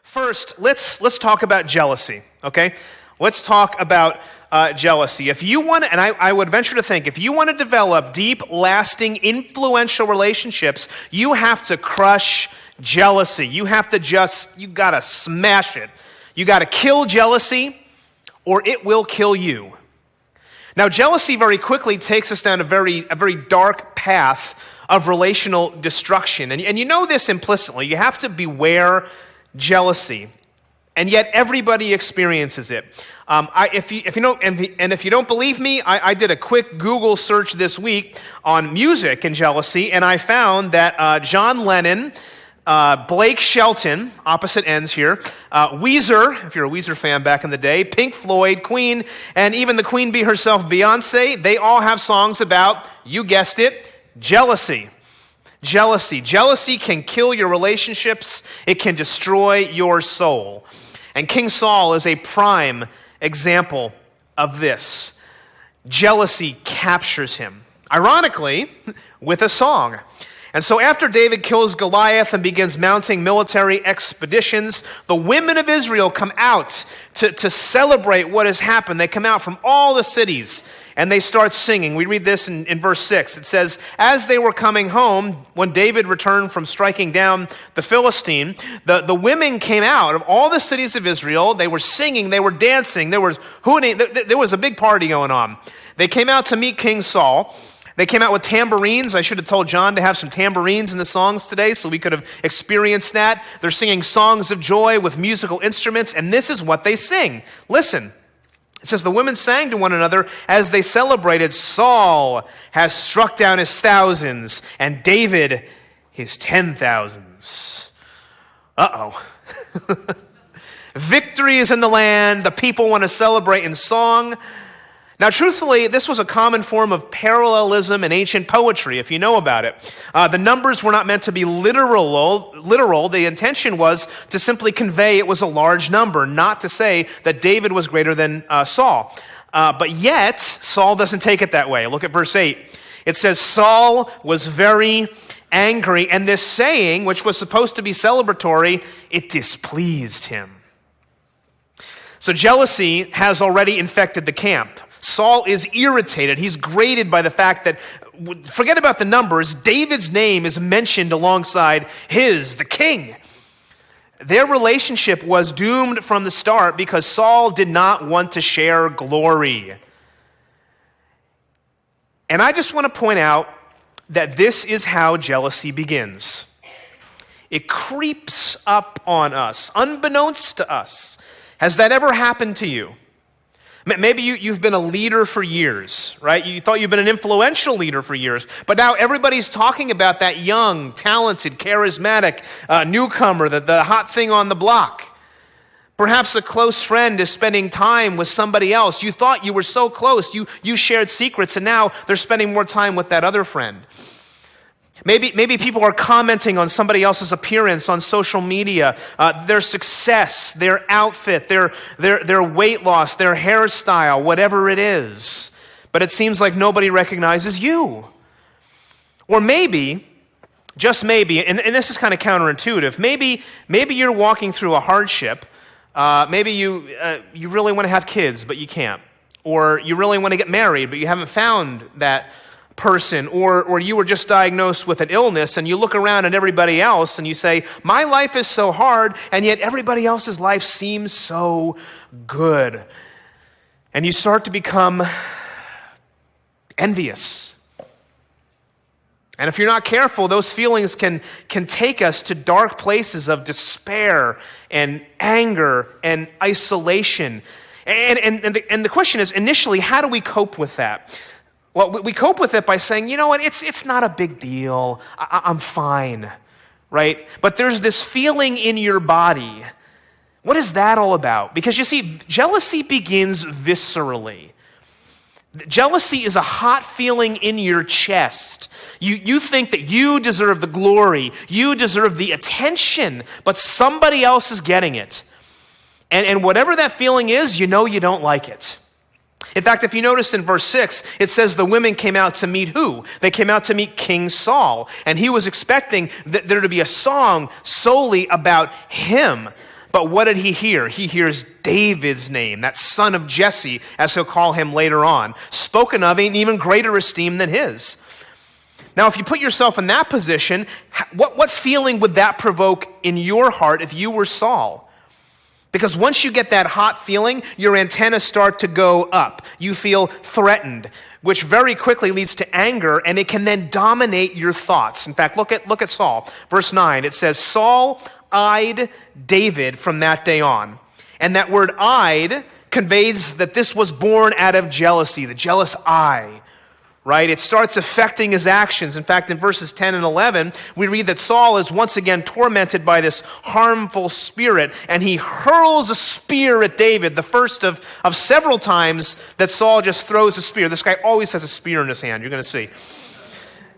First, let's talk about jealousy, okay? Let's talk about jealousy. If you want, and I would venture to think, if you want to develop deep, lasting, influential relationships, you have to crush jealousy. You gotta smash it. You gotta kill jealousy, or it will kill you. Now, jealousy very quickly takes us down a very dark path of relational destruction. And you know this implicitly. You have to beware jealousy. And yet everybody experiences it. If you don't believe me, I did a quick Google search this week on music and jealousy, and I found that John Lennon, Blake Shelton, opposite ends here, Weezer, if you're a Weezer fan back in the day, Pink Floyd, Queen, and even the Queen Bee herself, Beyonce, they all have songs about, you guessed it, jealousy. Jealousy. Jealousy can kill your relationships. It can destroy your soul. And King Saul is a prime example of this. Jealousy captures him. Ironically, with a song. And so after David kills Goliath and begins mounting military expeditions, the women of Israel come out to celebrate what has happened. They come out from all the cities and they start singing. We read this in verse 6. It says, as they were coming home, when David returned from striking down the Philistine, the women came out of all the cities of Israel. They were singing, they were dancing, there was hooting, there was a big party going on. They came out to meet King Saul. They came out with tambourines. I should have told John to have some tambourines in the songs today so we could have experienced that. They're singing songs of joy with musical instruments, and this is what they sing. Listen. It says, the women sang to one another as they celebrated, Saul has struck down his thousands, and David his 10,000s. Uh-oh. Victory is in the land. The people want to celebrate in song. Now, truthfully, this was a common form of parallelism in ancient poetry, if you know about it. The numbers were not meant to be literal. The intention was to simply convey it was a large number, not to say that David was greater than Saul. But yet, Saul doesn't take it that way. Look at verse 8. It says, Saul was very angry, and this saying, which was supposed to be celebratory, it displeased him. So jealousy has already infected the camp. Saul is irritated. He's grated by the fact that, forget about the numbers, David's name is mentioned alongside his, the king. Their relationship was doomed from the start because Saul did not want to share glory. And I just want to point out that this is how jealousy begins. It creeps up on us, unbeknownst to us. Has that ever happened to you? Maybe you've been a leader for years, right? You thought you've been an influential leader for years, but now everybody's talking about that young, talented, charismatic newcomer, the hot thing on the block. Perhaps a close friend is spending time with somebody else. You thought you were so close, you shared secrets, and now they're spending more time with that other friend. Maybe people are commenting on somebody else's appearance on social media, their success, their outfit, their weight loss, their hairstyle, whatever it is. But it seems like nobody recognizes you. Or maybe, just maybe, and this is kind of counterintuitive, maybe you're walking through a hardship. Maybe you really want to have kids, but you can't. Or you really want to get married, but you haven't found that person, or you were just diagnosed with an illness and you look around at everybody else and you say, my life is so hard, and yet everybody else's life seems so good. And you start to become envious. And if you're not careful, those feelings can take us to dark places of despair and anger and isolation. And the question is, initially, how do we cope with that? Well, we cope with it by saying, you know what, it's not a big deal. I'm fine, right? But there's this feeling in your body. What is that all about? Because you see, jealousy begins viscerally. Jealousy is a hot feeling in your chest. You think that you deserve the glory, you deserve the attention, but somebody else is getting it. And whatever that feeling is, you know you don't like it. In fact, if you notice in verse 6, it says the women came out to meet who? They came out to meet King Saul, and he was expecting there to be a song solely about him. But what did he hear? He hears David's name, that son of Jesse, as he'll call him later on, spoken of in even greater esteem than his. Now, if you put yourself in that position, what feeling would that provoke in your heart if you were Saul? Because once you get that hot feeling, your antennas start to go up. You feel threatened, which very quickly leads to anger, and it can then dominate your thoughts. In fact, look at Saul. Verse 9, it says, Saul eyed David from that day on. And that word eyed conveys that this was born out of jealousy, the jealous eye. Right? It starts affecting his actions. In fact, in verses 10 and 11, we read that Saul is once again tormented by this harmful spirit, and he hurls a spear at David, the first of several times that Saul just throws a spear. This guy always has a spear in his hand, you're going to see.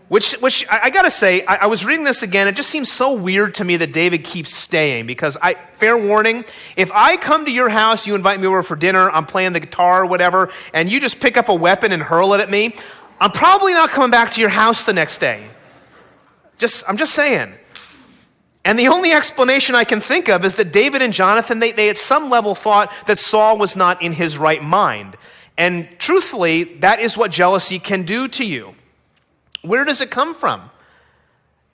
Which I got to say, I was reading this again, it just seems so weird to me that David keeps staying, because fair warning, if I come to your house, you invite me over for dinner, I'm playing the guitar or whatever, and you just pick up a weapon and hurl it at me, I'm probably not coming back to your house the next day. I'm just saying. And the only explanation I can think of is that David and Jonathan, they at some level thought that Saul was not in his right mind. And truthfully, that is what jealousy can do to you. Where does it come from?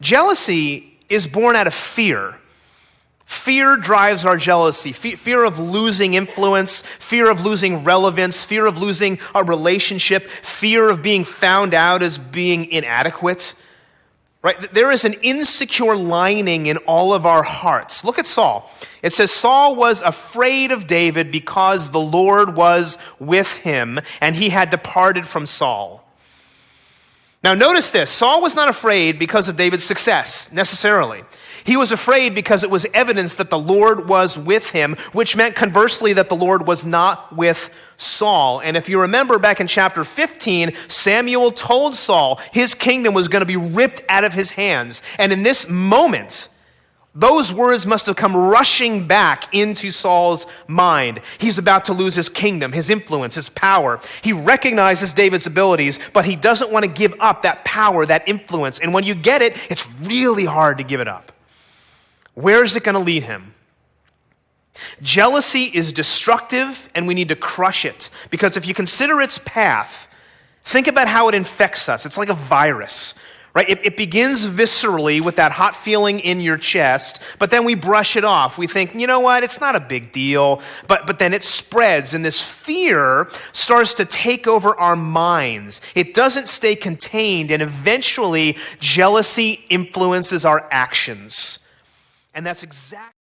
Jealousy is born out of fear. Fear drives our jealousy. Fear of losing influence, fear of losing relevance, fear of losing a relationship, fear of being found out as being inadequate. Right? There is an insecure lining in all of our hearts. Look at Saul. It says, Saul was afraid of David because the Lord was with him, and he had departed from Saul. Now notice this, Saul was not afraid because of David's success, necessarily. He was afraid because it was evidence that the Lord was with him, which meant conversely that the Lord was not with Saul. And if you remember back in chapter 15, Samuel told Saul his kingdom was going to be ripped out of his hands. And in this moment, those words must have come rushing back into Saul's mind. He's about to lose his kingdom, his influence, his power. He recognizes David's abilities, but he doesn't want to give up that power, that influence. And when you get it, it's really hard to give it up. Where is it going to lead him? Jealousy is destructive, and we need to crush it. Because if you consider its path, think about how it infects us. It's like a virus. Right? It begins viscerally with that hot feeling in your chest, but then we brush it off. We think, you know what, it's not a big deal. But then it spreads, and this fear starts to take over our minds. It doesn't stay contained, and eventually jealousy influences our actions. And that's exactly